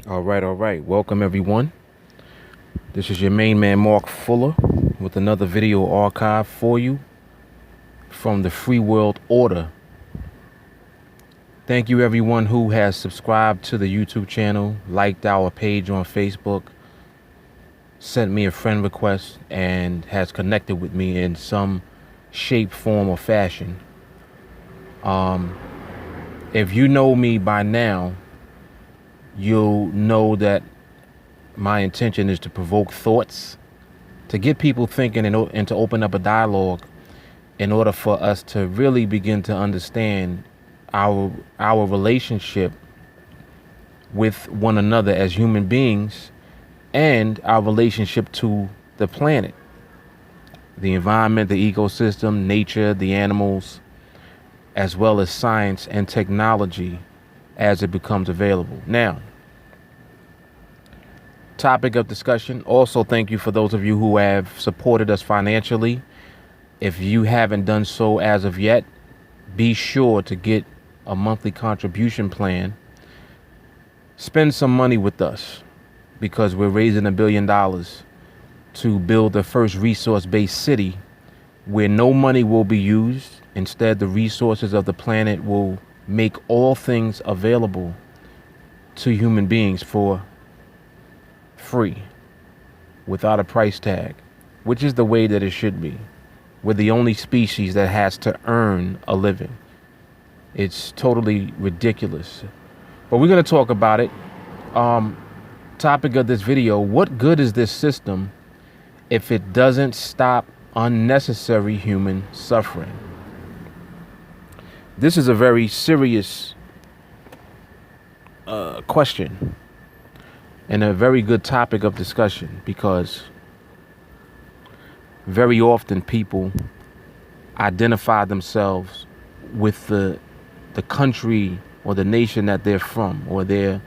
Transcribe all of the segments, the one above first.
All right. Welcome, everyone. This is your main man, Mark Fuller, with another video archive for you from the Free World Order. Thank you, everyone who has subscribed to the YouTube channel, liked our page on Facebook, sent me a friend request, and has connected with me in some shape, form, or fashion. If you know me by now, you'll know that my intention is to provoke thoughts, to get people thinking, and to open up a dialogue in order for us to really begin to understand our relationship with one another as human beings and our relationship to the planet, the environment, the ecosystem, nature, the animals, as well as science and technology as it becomes available. Now, topic of discussion. Also, thank you for those of you who have supported us financially. If you haven't done so as of yet, be sure to get a monthly contribution plan. Spend some money with us because we're raising $1 billion to build the first resource-based city where no money will be used. Instead, the resources of the planet will make all things available to human beings for free, without a price tag, which is the way that it should be. We're the only species that has to earn a living. It's totally ridiculous, but we're going to talk about it. Topic of this video: what good is this system if it doesn't stop unnecessary human suffering? This is a very serious question and a very good topic of discussion, because very often people identify themselves with the country or the nation that they're from, or their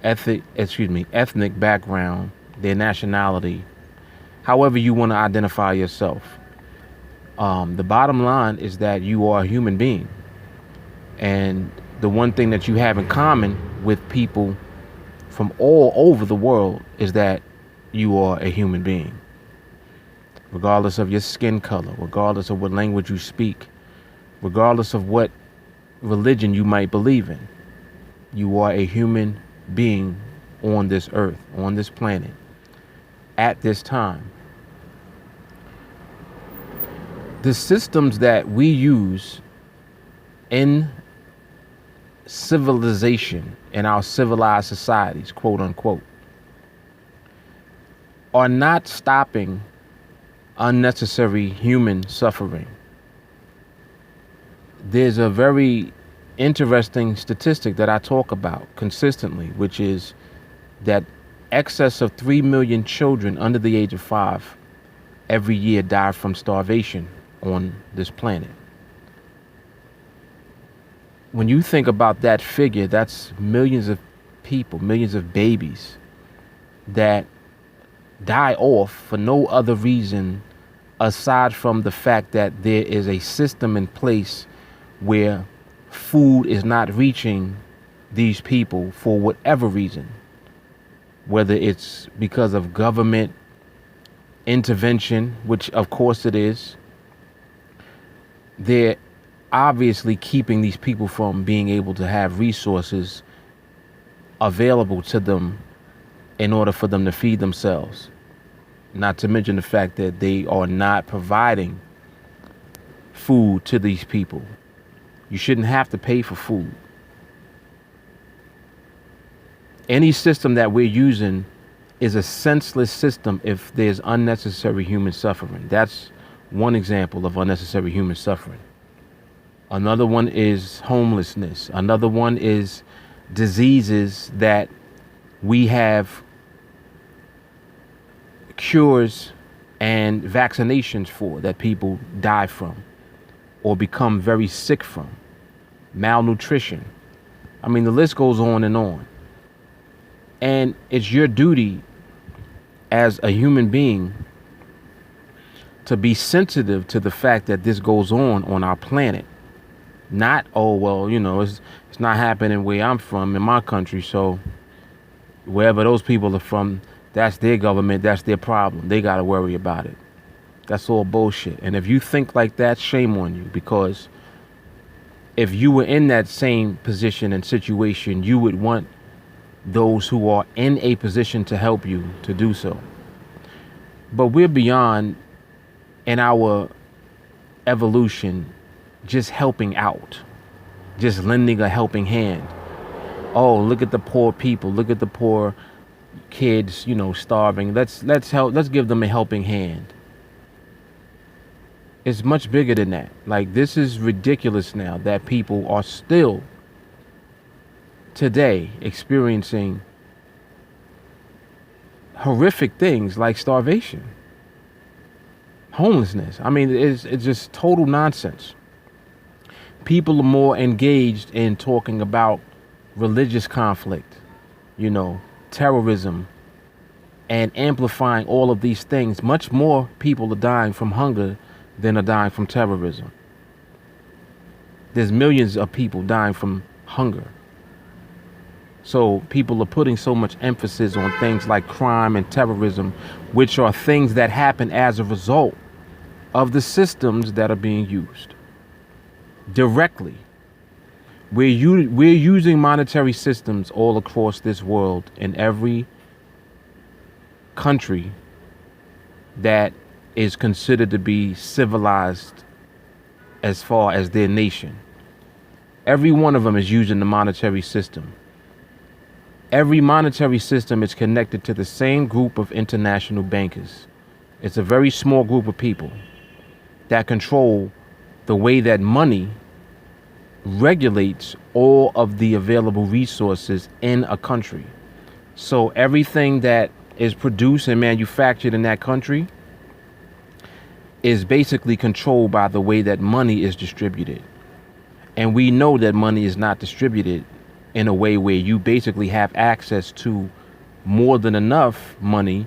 ethnic background, their nationality, however you want to identify yourself. The bottom line is that you are a human being, and the one thing that you have in common with people from all over the world is that you are a human being. Regardless of your skin color, regardless of what language you speak, regardless of what religion you might believe in, you are a human being on this earth, on this planet, at this time. The systems that we use in civilization, in our civilized societies, quote unquote, are not stopping unnecessary human suffering. There's a very interesting statistic that I talk about consistently, which is that excess of 3 million children under the age of 5 every year die from starvation on this planet. When you think about that figure, that's millions of people, millions of babies that die off for no other reason aside from the fact that there is a system in place where food is not reaching these people for whatever reason, whether it's because of government intervention, which of course it is. They're obviously keeping these people from being able to have resources available to them in order for them to feed themselves. Not to mention the fact that they are not providing food to these people. You shouldn't have to pay for food. Any system that we're using is a senseless system if there's unnecessary human suffering. That's one example of unnecessary human suffering. Another one is homelessness. Another one is diseases that we have cures and vaccinations for, that people die from or become very sick from. Malnutrition. I mean, the list goes on and on. And it's your duty as a human being to be sensitive to the fact that this goes on our planet. Not, oh, well, it's not happening where I'm from in my country, so Wherever those people are from, that's their government, that's their problem. They got to worry about it. That's all bullshit. And if you think like that, shame on you, because if you were in that same position and situation, you would want those who are in a position to help you to do so. But we're beyond, in our evolution, just helping out, just lending a helping hand. Oh, look at the poor people, look at the poor kids, starving. Let's help. Let's give them a helping hand. It's much bigger than that. Like, this is ridiculous now that people are still today experiencing horrific things like starvation, homelessness. I mean, it's just total nonsense. People are more engaged in talking about religious conflict, terrorism, and amplifying all of these things. Much more people are dying from hunger than are dying from terrorism. There's millions of people dying from hunger. So people are putting so much emphasis on things like crime and terrorism, which are things that happen as a result of the systems that are being used directly. We're using monetary systems all across this world, in every country that is considered to be civilized as far as their nation. Every one of them is using the monetary system. Every monetary system is connected to the same group of international bankers. It's a very small group of people that control the way that money regulates all of the available resources in a country. So everything that is produced and manufactured in that country is basically controlled by the way that money is distributed. And we know that money is not distributed in a way where you basically have access to more than enough money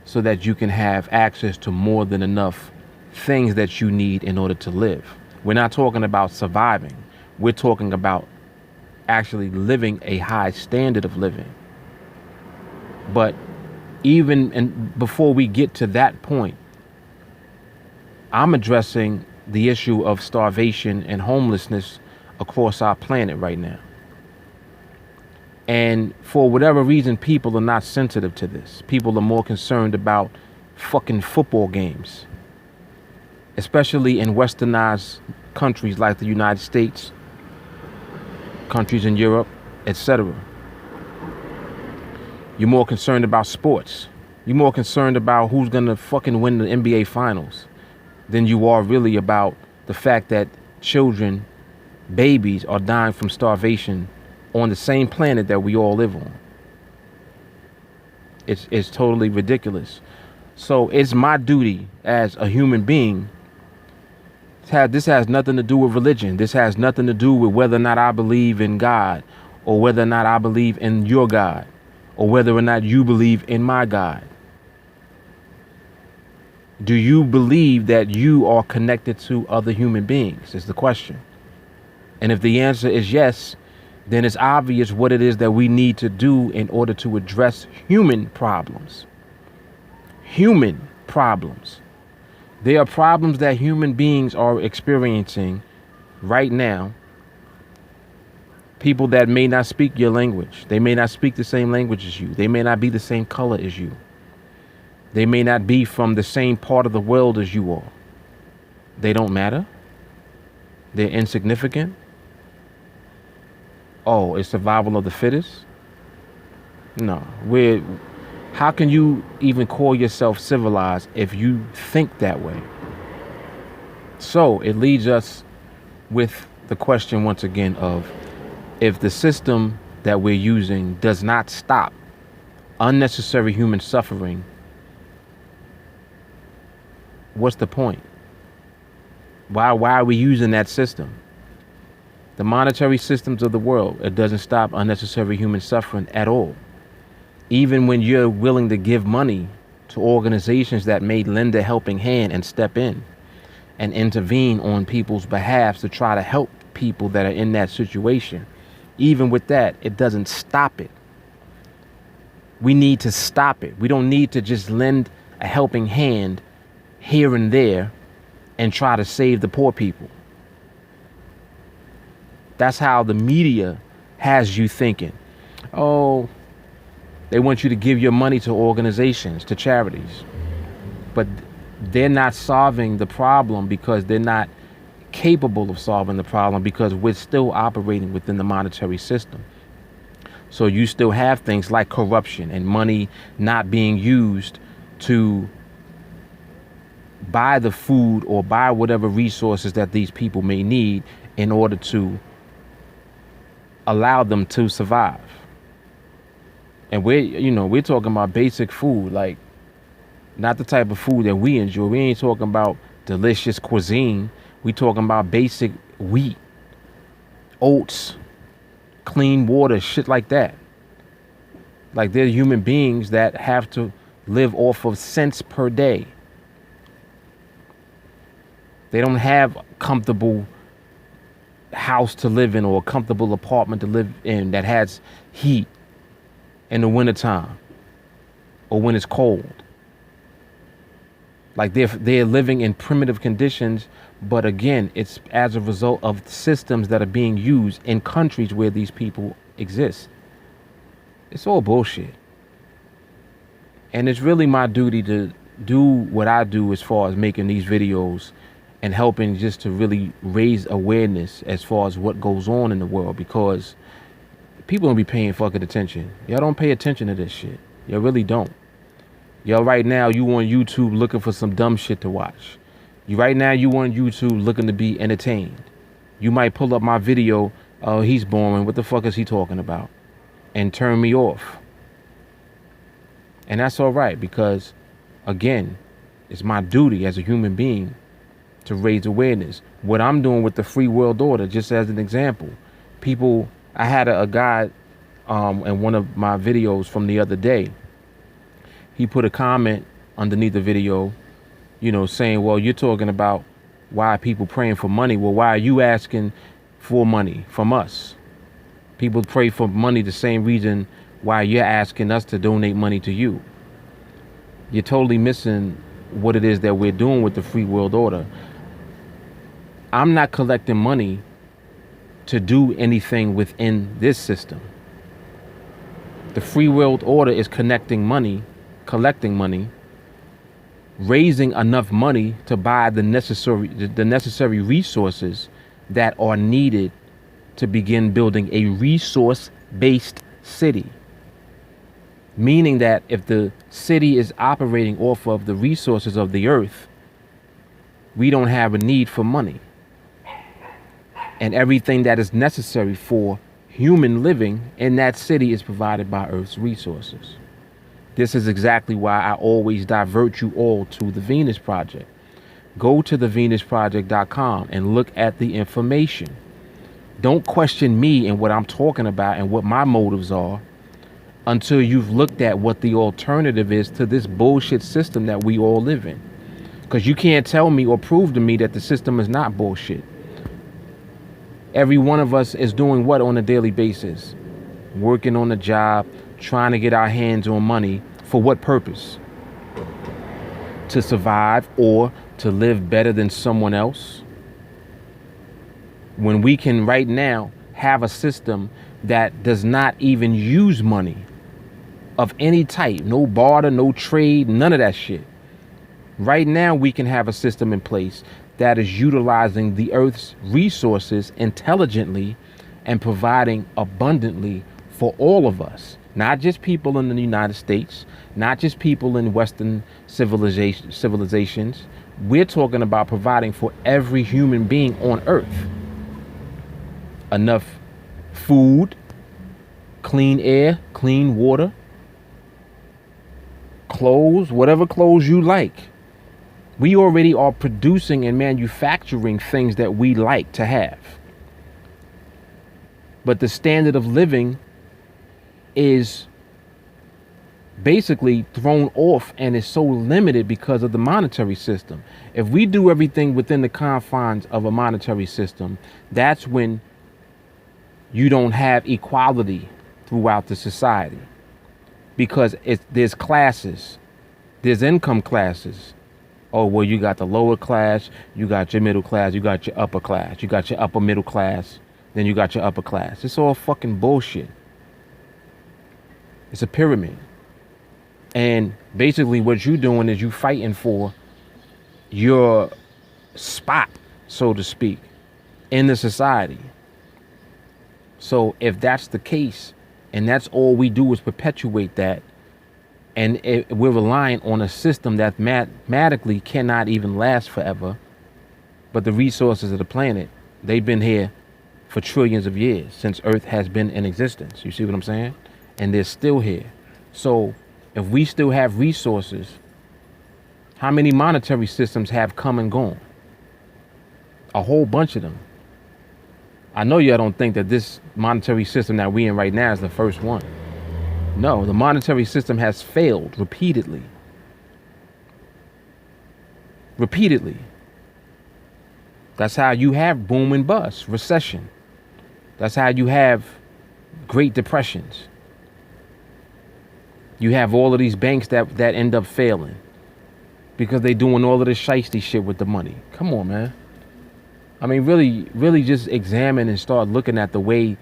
so that you can have access to more than enough things that you need in order to live. We're not talking about surviving. We're talking about actually living a high standard of living. But before we get to that point, I'm addressing the issue of starvation and homelessness across our planet right now. And for whatever reason, people are not sensitive to this. People are more concerned about fucking football games, especially in westernized countries like the United States, countries in Europe, etc. You're more concerned about sports. You're more concerned about who's gonna fucking win the NBA finals than you are really about the fact that children, babies, are dying from starvation on the same planet that we all live on. It's totally ridiculous. So it's my duty as a human being. This has nothing to do with religion. This has nothing to do with whether or not I believe in God, or whether or not I believe in your God, or whether or not you believe in my God. Do you believe that you are connected to other human beings, is the question. And if the answer is yes, then it's obvious what it is that we need to do in order to address human problems. Human problems. There are problems that human beings are experiencing right now. People that may not speak your language. They may not speak the same language as you. They may not be the same color as you. They may not be from the same part of the world as you are. They don't matter. They're insignificant. Oh, it's survival of the fittest? No. How can you even call yourself civilized if you think that way? So it leads us with the question once again of, if the system that we're using does not stop unnecessary human suffering, what's the point? Why are we using that system? The monetary systems of the world, it doesn't stop unnecessary human suffering at all. Even when you're willing to give money to organizations that may lend a helping hand and step in and intervene on people's behalf to try to help people that are in that situation, even with that, it doesn't stop it. We need to stop it. We don't need to just lend a helping hand here and there and try to save the poor people. That's how the media has you thinking. Oh, they want you to give your money to organizations, to charities. But they're not solving the problem because they're not capable of solving the problem, because we're still operating within the monetary system. So you still have things like corruption and money not being used to buy the food or buy whatever resources that these people may need in order to allow them to survive. And we're talking about basic food, like not the type of food that we enjoy. We ain't talking about delicious cuisine. We talking about basic wheat, oats, clean water, shit like that. Like, they're human beings that have to live off of cents per day. They don't have a comfortable house to live in or a comfortable apartment to live in that has heat in the wintertime or when it's cold. Like, they're living in primitive conditions, but again, it's as a result of systems that are being used in countries where these people exist. It's all bullshit. And it's really my duty to do what I do as far as making these videos and helping just to really raise awareness as far as what goes on in the world, because people don't be paying fucking attention. Y'all don't pay attention to this shit. Y'all really don't. Y'all right now, you on YouTube looking for some dumb shit to watch. You on YouTube looking to be entertained. You might pull up my video, oh, he's boring, what the fuck is he talking about? And turn me off. And that's all right, because again, it's my duty as a human being to raise awareness. What I'm doing with the Free World Order, just as an example, I had a guy in one of my videos from the other day. He put a comment underneath the video, saying, well, you're talking about why people praying for money. Well, why are you asking for money from us? People pray for money the same reason why you're asking us to donate money to you. You're totally missing what it is that we're doing with the Free World Order. I'm not collecting money to do anything within this system. The Free World Order is collecting money, raising enough money to buy the necessary resources that are needed to begin building a resource-based city. Meaning that if the city is operating off of the resources of the earth, we don't have a need for money. And everything that is necessary for human living in that city is provided by Earth's resources. This is exactly why I always divert you all to the Venus Project. Go to thevenusproject.com and look at the information. Don't question me and what I'm talking about and what my motives are until you've looked at what the alternative is to this bullshit system that we all live in. Because you can't tell me or prove to me that the system is not bullshit. Every one of us is doing what on a daily basis? Working on a job, trying to get our hands on money. For what purpose? To survive or to live better than someone else? When we can right now have a system that does not even use money of any type, no barter, no trade, none of that shit. Right now we can have a system in place that is utilizing the Earth's resources intelligently and providing abundantly for all of us. Not just people in the United States, not just people in Western civilizations. We're talking about providing for every human being on Earth. Enough food, clean air, clean water, clothes, whatever clothes you like. We already are producing and manufacturing things that we like to have. But the standard of living is basically thrown off and is so limited because of the monetary system. If we do everything within the confines of a monetary system, that's when you don't have equality throughout the society. because there's classes, there's income classes. Oh, well, you got the lower class, you got your middle class, you got your upper class, you got your upper middle class, then you got your upper class. It's all fucking bullshit. It's a pyramid. And basically what you doing is you fighting for your spot, so to speak, in the society. So if that's the case, and that's all we do is perpetuate that, and we're relying on a system that mathematically cannot even last forever, but the resources of the planet, they've been here for trillions of years, since Earth has been in existence. You see what I'm saying? And they're still here. So if we still have resources, how many monetary systems have come and gone? A whole bunch of them. I know y'all don't think that this monetary system that we in right now is the first one. No, the monetary system has failed repeatedly. Repeatedly. That's how you have boom and bust, recession. That's how you have Great Depressions. You have all of these banks that end up failing because they doing all of this shiesty shit with the money. Come on, man. I mean, really just examine and start looking at the way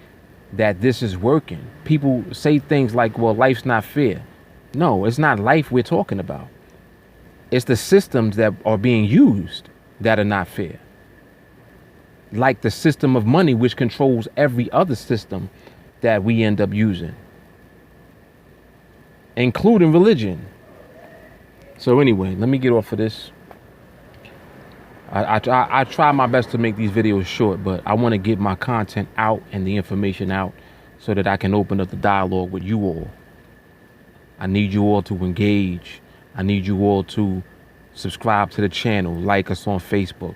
that this is working. People say things like, well, life's not fair. No, it's not life we're talking about. It's the systems that are being used that are not fair. Like the system of money, which controls every other system that we end up using, including religion. So anyway, let me get off of this. I try my best to make these videos short, but I want to get my content out and the information out so that I can open up the dialogue with you all. I need you all to engage. I need you all to subscribe to the channel, like us on Facebook.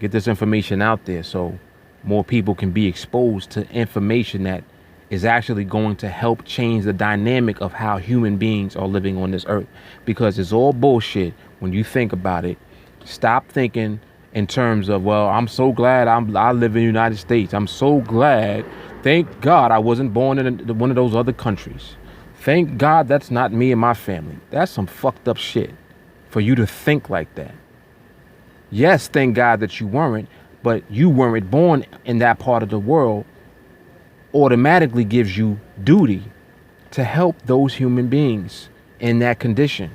Get this information out there so more people can be exposed to information that is actually going to help change the dynamic of how human beings are living on this earth. Because it's all bullshit when you think about it. Stop thinking in terms of, well, I'm so glad I live in the United States. I'm so glad. Thank God I wasn't born in one of those other countries. Thank God that's not me and my family. That's some fucked up shit for you to think like that. Yes, thank God that you weren't, but you weren't born in that part of the world automatically gives you duty to help those human beings in that condition.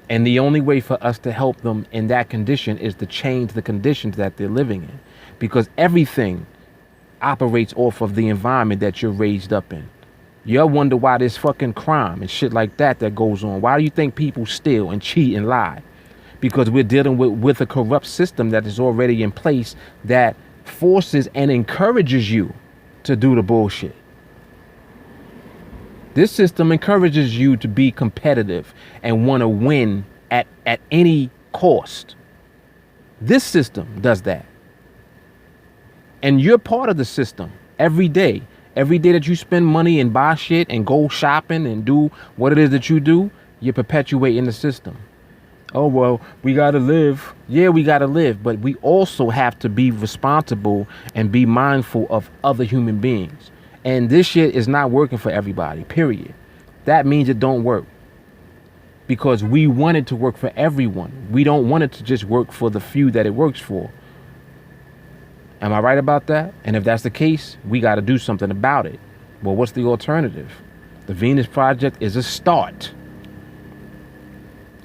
And the only way for us to help them in that condition is to change the conditions that they're living in. Because everything operates off of the environment that you're raised up in. You'll wonder why there's fucking crime and shit like that goes on. Why do you think people steal and cheat and lie? Because we're dealing with a corrupt system that is already in place that forces and encourages you to do the bullshit. This system encourages you to be competitive and want to win at any cost. This system does that. And you're part of the system every day. Every day that you spend money and buy shit and go shopping and do what it is that you do, you're perpetuating the system. Oh, well, we got to live. Yeah, we got to live. But we also have to be responsible and be mindful of other human beings. And this shit is not working for everybody, period. That means it don't work. Because we want it to work for everyone. We don't want it to just work for the few that it works for. Am I right about that? And if that's the case, we got to do something about it. Well, what's the alternative? The Venus Project is a start.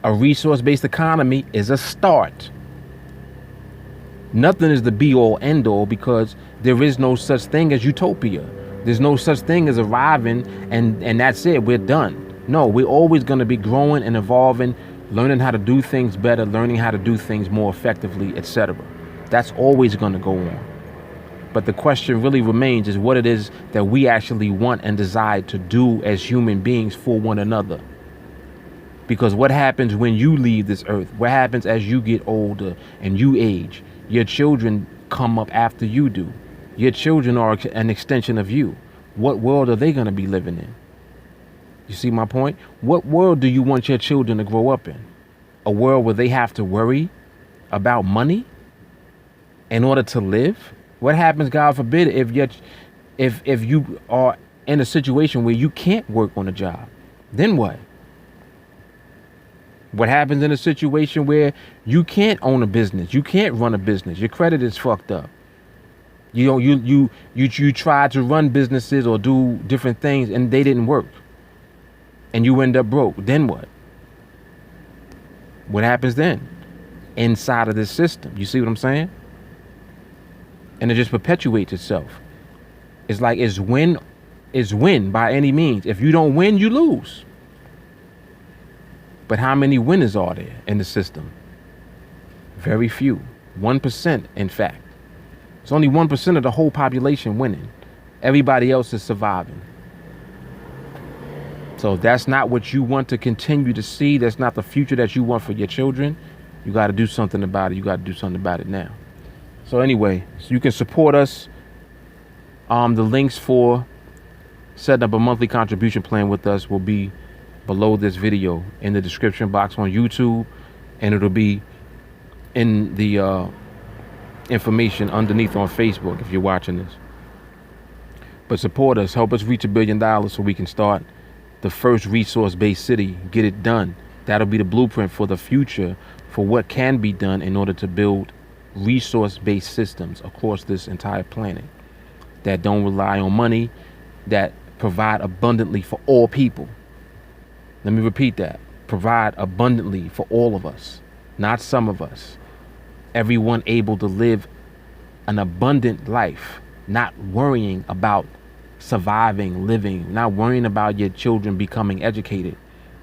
A resource-based economy is a start. Nothing is the be-all, end-all because there is no such thing as utopia. There's no such thing as arriving and that's it, we're done. No, we're always going to be growing and evolving, learning how to do things better, learning how to do things more effectively, etc. That's always going to go on. But the question really remains is what it is that we actually want and desire to do as human beings for one another. Because what happens when you leave this earth? What happens as you get older and you age? Your children come up after you do. Your children are an extension of you. What world are they going to be living in? You see my point? What world do you want your children to grow up in? A world where they have to worry about money in order to live? What happens, God forbid, if you are in a situation where you can't work on a job? Then what? What happens in a situation where you can't own a business, you can't run a business, your credit is fucked up. You know, you try to run businesses or do different things and they didn't work, and you end up broke. Then what? What happens then? Inside of this system, you see what I'm saying? And it just perpetuates itself. It's like it's win by any means. If you don't win, you lose. But how many winners are there in the system? Very few. 1%, in fact. It's only 1% of the whole population winning. Everybody else is surviving. So if that's not what you want to continue to see, that's not the future that you want for your children, you got to do something about it. You got to do something about it now. So anyway, so you can support us. The links for setting up a monthly contribution plan with us will be below this video in the description box on YouTube, and it'll be in the information underneath on Facebook if you're watching this. But support us, help us reach $1 billion so we can start the first resource-based city, get it done. That'll be the blueprint for the future for what can be done in order to build resource-based systems across this entire planet that don't rely on money, that provide abundantly for all people. Let me repeat that. Provide abundantly for all of us, not some of us. Everyone able to live an abundant life, not worrying about surviving, living, not worrying about your children becoming educated.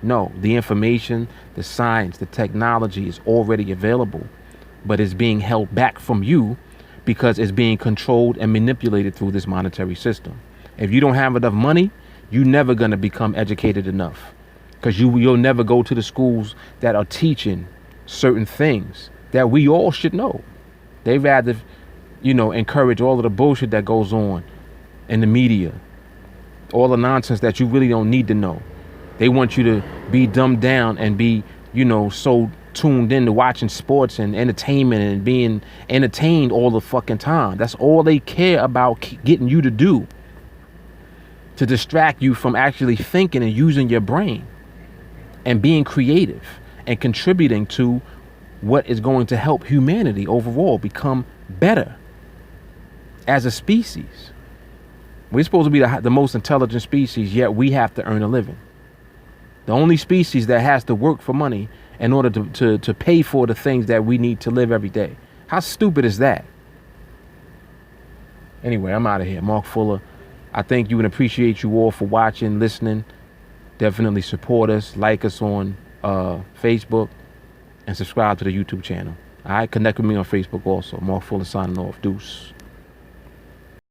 No, the information, the science, the technology is already available, but it's being held back from you because it's being controlled and manipulated through this monetary system. If you don't have enough money, you're never going to become educated enough, because you'll never go to the schools that are teaching certain things that we all should know. They rather, encourage all of the bullshit that goes on in the media, all the nonsense that you really don't need to know. They want you to be dumbed down and be, so tuned into watching sports and entertainment and being entertained all the fucking time. That's all they care about getting you to do, to distract you from actually thinking and using your brain and being creative and contributing to what is going to help humanity overall become better as a species. We're supposed to be the most intelligent species, yet we have to earn a living. The only species that has to work for money in order to pay for the things that we need to live every day. How stupid is that? Anyway, I'm out of here. Mark Fuller. I thank you and appreciate you all for watching, listening. Definitely support us, like us on Facebook, and subscribe to the YouTube channel. All right, connect with me on Facebook also. Mark Fuller signing off. Deuce.